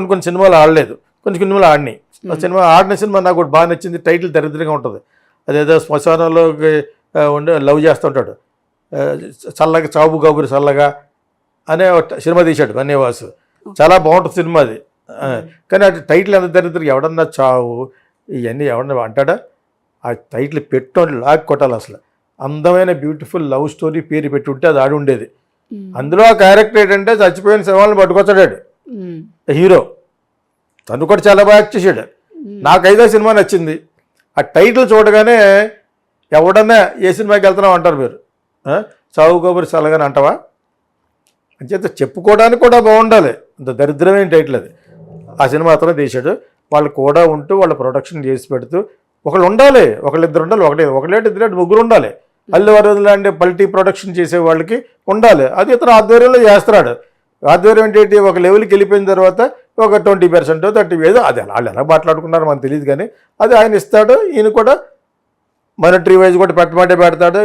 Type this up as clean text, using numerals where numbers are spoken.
కొన్ని సినిమాలు ఆడలేదు, కొన్ని సినిమాలు ఆడినాయి. ఆ సినిమా ఆడిన సినిమా నాకు ఒకటి బాగా నచ్చింది. టైటిల్ దరిద్రంగా ఉంటుంది. అదేదో శ్మశానంలో ఉండి లవ్ చేస్తుంటాడు, చల్లగా చావు కబురు చల్లగా అనే సినిమా తీశాడు బన్నీవాసు. చాలా బాగుంటుంది సినిమా అది. కానీ అది టైటిల్ ఎంత దరిద్రం, ఎవడన్నా చావు ఇవన్నీ ఎవడన్నా అంటాడా? ఆ టైటిల్ పెట్టోని లాక్ కొట్టాలి. అసలు అందమైన బ్యూటిఫుల్ లవ్ స్టోరీ పేరు పెట్టి ఉంటే అది ఆడి ఉండేది. అందులో ఆ క్యారెక్టర్ ఏంటంటే చచ్చిపోయిన శవాలను పట్టుకొచ్చాడు హీరో. తను కూడా చాలా బాగా యాక్ట్ చేశాడు. నాకైతే సినిమా నచ్చింది. ఆ టైటిల్ చూడగానే ఎవడన్నా ఏ సినిమాకి వెళ్తున్నావు అంటారు మీరు. చావు కబురు చల్లగానే అంటావా? అంచేత చెప్పుకోవడానికి కూడా బాగుండాలి. అంత దరిద్రమైన టైటిల్ అది. ఆ సినిమా అతనే తీశాడు. వాళ్ళు కూడా ఉంటూ వాళ్ళ ప్రొడక్షన్ చేసి పెడుతూ ఒకళ్ళు ఉండాలి, ఒకళ్ళిద్దరు ఉండాలి, ఒకళ్ళేటి ఇద్దరు ముగ్గురు ఉండాలి. అల్లు అరవింద్ లాంటి పల్టీ ప్రొడక్షన్ చేసే వాళ్ళకి ఉండాలి. అది ఇతను ఆధ్వర్యంలో చేస్తున్నాడు. ఆధ్వర్యం ఏంటి, ఒక లెవెల్కి వెళ్ళిపోయిన తర్వాత ఒక 20% 30 ఏదో అది వాళ్ళు ఎలా మాట్లాడుకున్నారో మనకు తెలియదు. కానీ అది ఆయన ఇస్తాడు. ఈయన కూడా మానిటరీ వైజ్ కూడా పెట్టమంటే పెడతాడు.